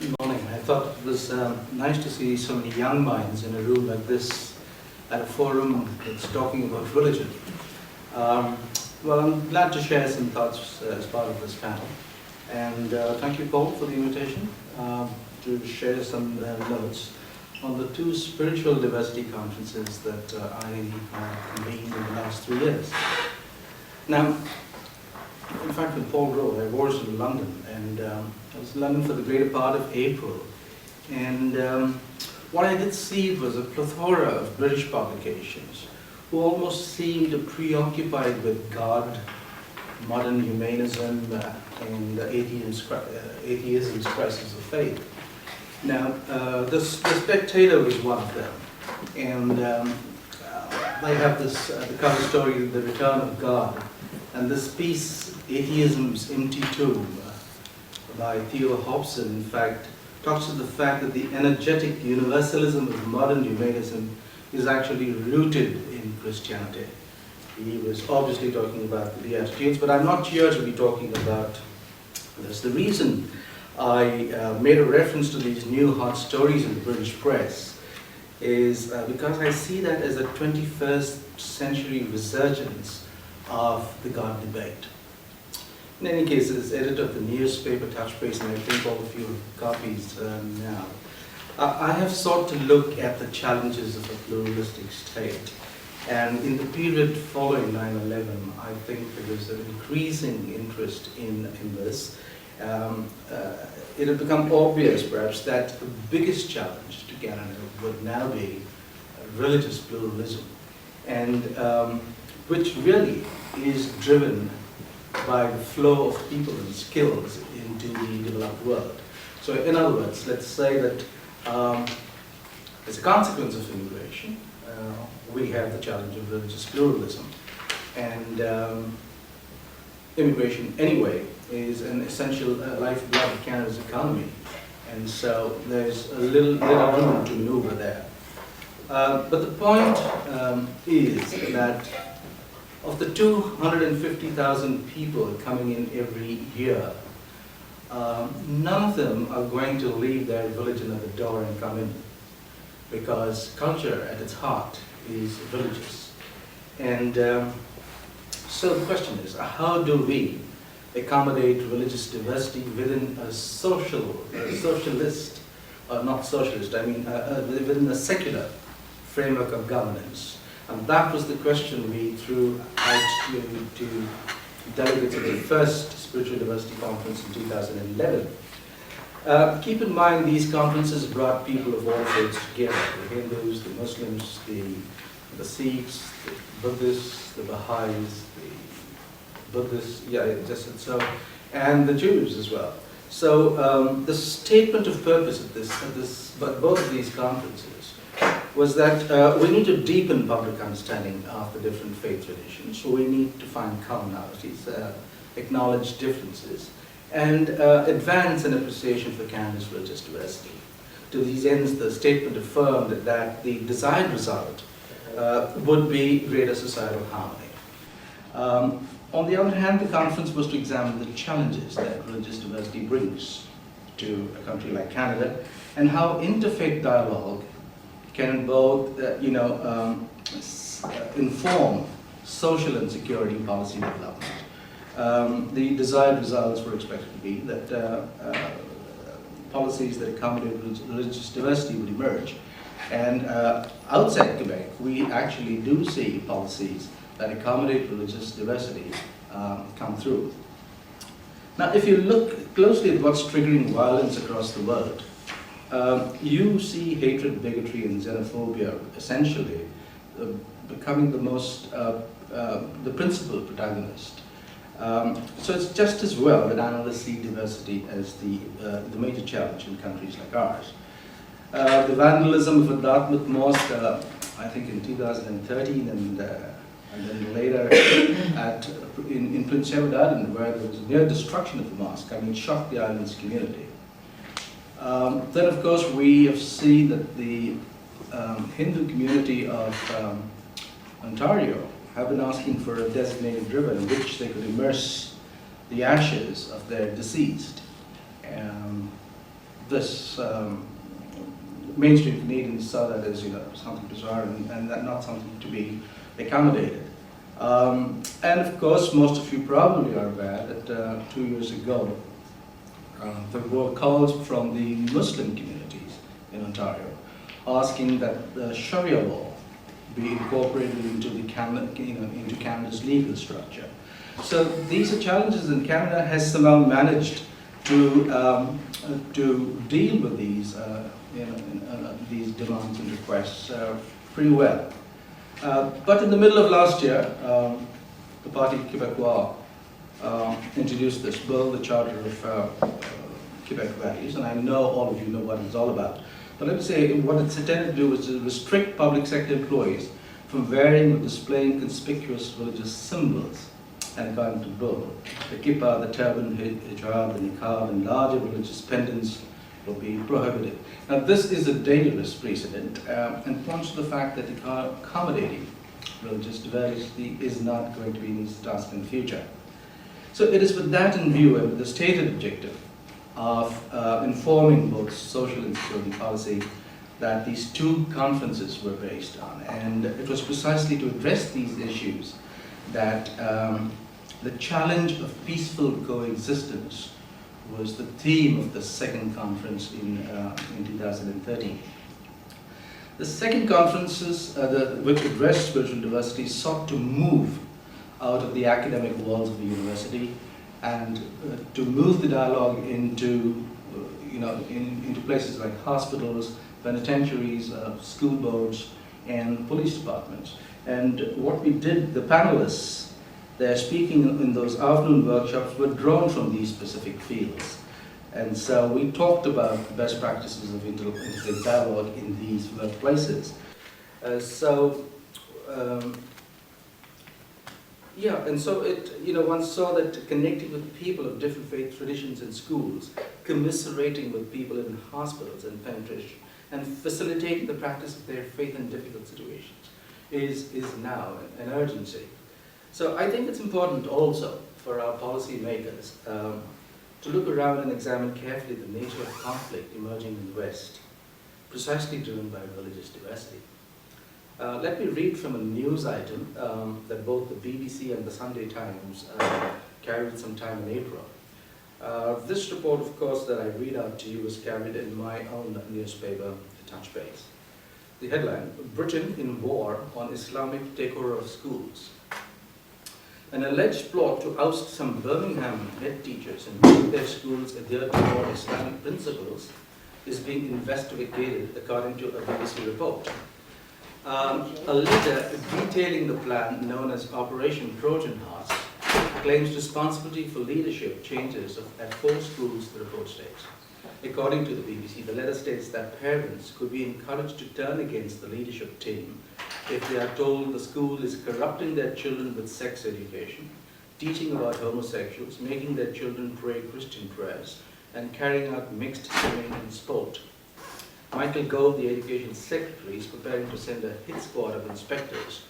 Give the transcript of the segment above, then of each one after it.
Good morning. I thought it was nice to see so many young minds in a room like this at a forum that's talking about religion. Well, I'm glad to share some thoughts as part of this panel. And thank you, Paul, for the invitation to share some notes on the two spiritual diversity conferences that I convened in the last 3 years. Now, in fact, when Paul wrote, I was in London, and I was in London for the greater part of April. And what I did see was a plethora of British publications who almost seemed preoccupied with God, modern humanism, and atheism's crisis of faith. Now, the Spectator was one of them, and they have this the cover story, The Return of God, and this piece, Atheism's Empty Tomb, by Theo Hobson, in fact, talks to the fact that the energetic universalism of modern humanism is actually rooted in Christianity. He was obviously talking about the Beatitudes, but I'm not here to be talking about this. The reason I made a reference to these new hot stories in the British press is because I see that as a 21st century resurgence of the God debate. In any case, as editor of the newspaper Touchbase, and I think all of you have copies now, I have sought to look at the challenges of a pluralistic state. And in the period following 9/11, I think there was an increasing interest in this. It had become obvious, perhaps, that the biggest challenge to Canada would now be religious pluralism, and which really is driven by the flow of people and skills into the developed world. So in other words, let's say that as a consequence of immigration, we have the challenge of religious pluralism. And immigration, anyway, is an essential lifeblood of Canada's economy. And so there's a little room to maneuver there. But the point is that of the 250,000 people coming in every year, none of them are going to leave their religion at the door and come in, because culture at its heart is religious. And so the question is, how do we accommodate religious diversity within a socialist, or not socialist, I mean within a secular framework of governance? And that was the question we threw out to delegates at the first Spiritual Diversity Conference in 2011. Keep in mind, these conferences brought people of all faiths together: the Hindus, the Muslims, the Sikhs, the Buddhists, the Baha'is, the Buddhists, so, and the Jews as well. So the statement of purpose at both of these conferences was that we need to deepen public understanding of the different faith traditions. So we need to find commonalities, acknowledge differences, and advance an appreciation for Canada's religious diversity. To these ends, the statement affirmed that the desired result would be greater societal harmony. On the other hand, the conference was to examine the challenges that religious diversity brings to a country like Canada, and how interfaith dialogue can both inform social and security policy development. The desired results were expected to be that policies that accommodate religious diversity would emerge. And outside Quebec, we actually do see policies that accommodate religious diversity come through. Now, if you look closely at what's triggering violence across the world, you see hatred, bigotry, and xenophobia essentially becoming the principal protagonist. So it's just as well that analysts see diversity as the major challenge in countries like ours. The vandalism of a Dartmouth mosque, I think in 2013, and then later in Prince Edward Island, where there was a near destruction of the mosque, shocked the island's community. Then, of course, we have seen that the Hindu community of Ontario have been asking for a designated river in which they could immerse the ashes of their deceased. this mainstream Canadians saw that as something bizarre and that not something to be accommodated. And of course, most of you probably are aware that 2 years ago, there were calls from the Muslim communities in Ontario asking that the Sharia law be incorporated into into Canada's legal structure. So these are challenges, and Canada has somehow managed to deal with these these demands and requests pretty well. But in the middle of last year, the Parti Québécois introduced this bill, the Charter of Quebec Values, and I know all of you know what it's all about. But let me say, what it's intended to do is to restrict public sector employees from wearing or displaying conspicuous religious symbols. And according to the bill, the kippah, the turban, hijab, the niqab, and larger religious pendants will be prohibited. Now, this is a dangerous precedent and points to the fact that accommodating religious diversity is not going to be an easy task in the future. So it is with that in view and with the stated objective of informing both social and security policy that these two conferences were based on. And it was precisely to address these issues that the challenge of peaceful coexistence was the theme of the second conference in 2013. The second conferences, which addressed spiritual diversity, sought to move out of the academic walls of the university and to move the dialogue into, into places like hospitals, penitentiaries, school boards, and police departments. And what we did, the panelists, they're speaking in those afternoon workshops, were drawn from these specific fields. And so we talked about the best practices of integrated dialogue in these workplaces. And so one saw that connecting with people of different faith traditions in schools, commiserating with people in hospitals and penitentiaries, and facilitating the practice of their faith in difficult situations is now an urgency. So I think it's important also for our policymakers to look around and examine carefully the nature of conflict emerging in the West, precisely driven by religious diversity. Let me read from a news item that both the BBC and the Sunday Times carried sometime in April. This report, of course, that I read out to you was carried in my own newspaper, The Touch Base. The headline, Britain in War on Islamic Takeover of Schools. An alleged plot to oust some Birmingham head teachers and make their schools adhere to more Islamic principles is being investigated according to a BBC report. A letter detailing the plan known as Operation Trojan Horse claims responsibility for leadership changes at 4 schools, the report states. According to the BBC, the letter states that parents could be encouraged to turn against the leadership team if they are told the school is corrupting their children with sex education, teaching about homosexuals, making their children pray Christian prayers, and carrying out mixed swimming and sport. Michael Gove, the education secretary, is preparing to send a hit squad of inspectors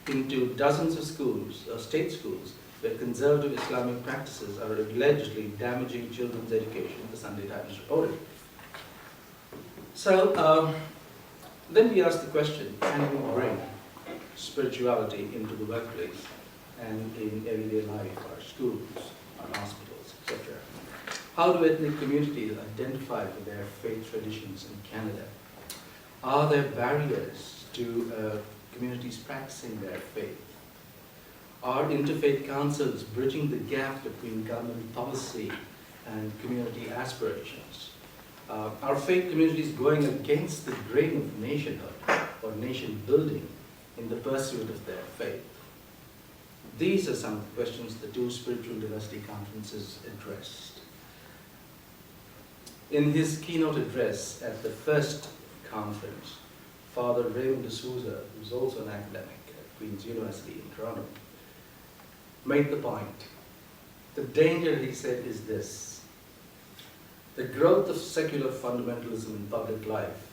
into dozens of schools, state schools, where conservative Islamic practices are allegedly damaging children's education, the Sunday Times reported. So then we ask the question, can we bring spirituality into the workplace and in everyday life, our schools, our hospitals, etc.? How do ethnic communities identify with their faith traditions in Canada? Are there barriers to communities practicing their faith? Are interfaith councils bridging the gap between government policy and community aspirations? Are faith communities going against the grain of nationhood or nation building in the pursuit of their faith? These are some of the questions the 2 spiritual diversity conferences addressed. In his keynote address at the first conference, Father Raymond D'Souza, who is also an academic at Queen's University in Toronto, made the point. The danger, he said, is this. The growth of secular fundamentalism in public life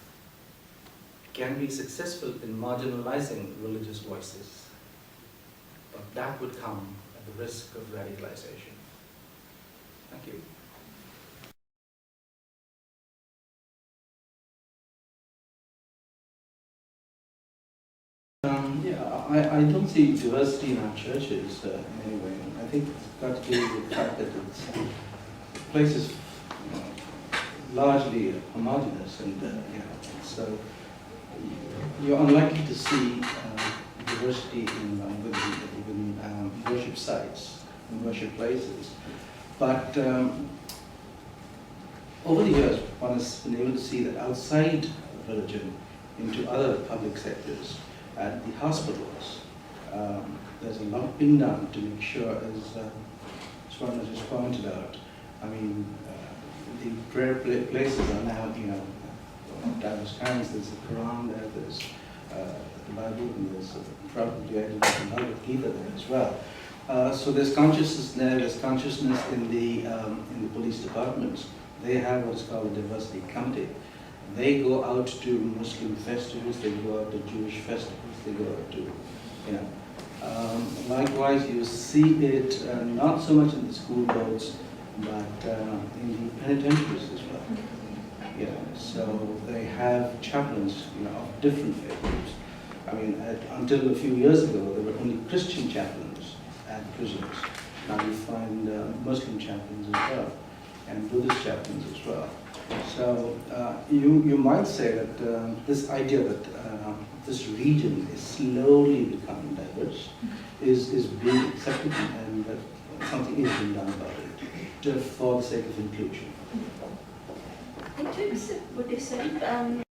can be successful in marginalizing religious voices, but that would come at the risk of radicalization. Thank you. I don't see diversity in our churches in any way. I think it's got to do with the fact that it's places largely homogeneous, and so you're unlikely to see diversity within worship sites and worship places. But over the years, one has been able to see that outside religion, into other public sectors, at the hospitals, there's a lot being done to make sure, as Swarna just pointed out, I mean, the prayer places are now, diverse kinds. There's the Quran there, there's the Bible, and there's probably I think another Gita there as well. So there's consciousness there. There's consciousness in the police departments. They have what is called a diversity committee. They go out to Muslim festivals. They go out to Jewish festivals. They go out to, likewise, you see it not so much in the school boards, but in the penitentiaries as well. So they have chaplains, of different faith groups. I mean, until a few years ago, there were only Christian chaplains at prisons. Now you find Muslim chaplains as well, and Buddhist chaplains as well. So you might say that this idea that this region is slowly becoming diverse is being accepted, and that something is being done about it, just for the sake of inclusion. In terms of Buddhism, I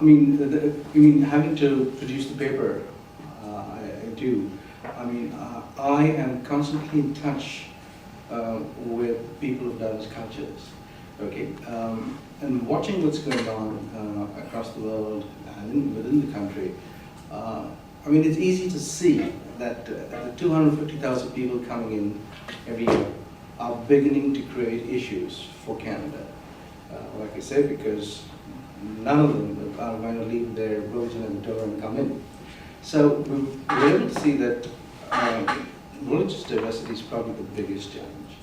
mean, having to produce the paper, I do. I mean, I am constantly in touch with people of diverse cultures, okay? And watching what's going on across the world and within the country, I mean, it's easy to see that the 250,000 people coming in every year are beginning to create issues for Canada. Like I said, because none of them are going to leave their religion at the door and come in. So we're able to see that religious diversity is probably the biggest challenge.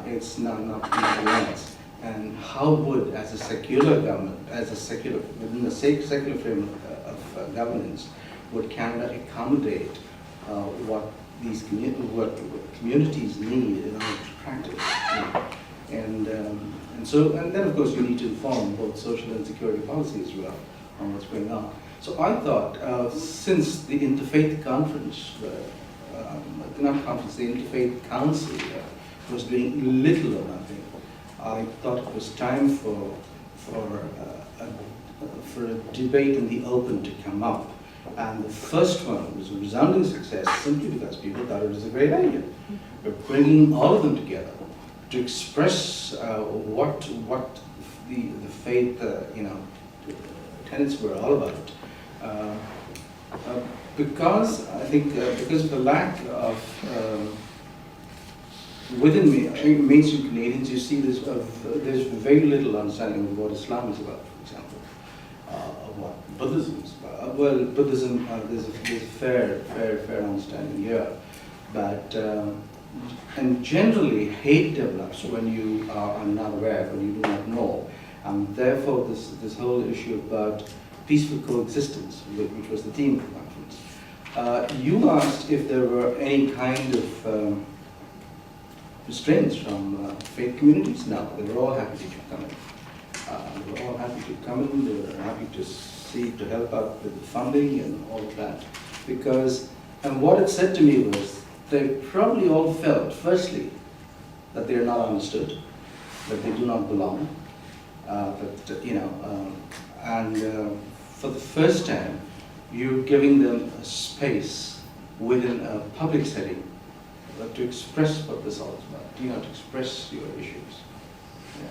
It's not anything else. And how would, as a secular government, within the secular framework of governance, would Canada accommodate what these communities need in order to practice? And then of course you need to inform both social and security policy as well on what's going on. So I thought, since the Interfaith Conference, not conference, the Interfaith Council was doing little or nothing, I thought it was time for a debate in the open to come up. And the first one was a resounding success simply because people thought it was a great idea. We're bringing all of them together to express what the faith tenets were all about. Because I think because of the lack of within mainstream Canadians, you see there's very little understanding of what Islam is about, for example, of what Buddhism is about. Well, Buddhism there's a fair understanding here, but. And generally, hate develops when you are not aware, when you do not know. And therefore, this whole issue about peaceful coexistence, which was the theme of the conference. You asked if there were any kind of restraints from faith communities. No, they were all happy to come in. They were all happy to come in. They were happy to help out with the funding and all of that. And what it said to me was, they probably all felt, firstly, that they are not understood, that they do not belong, and for the first time, you're giving them a space within a public setting to express what this all is about, to express your issues. Yeah.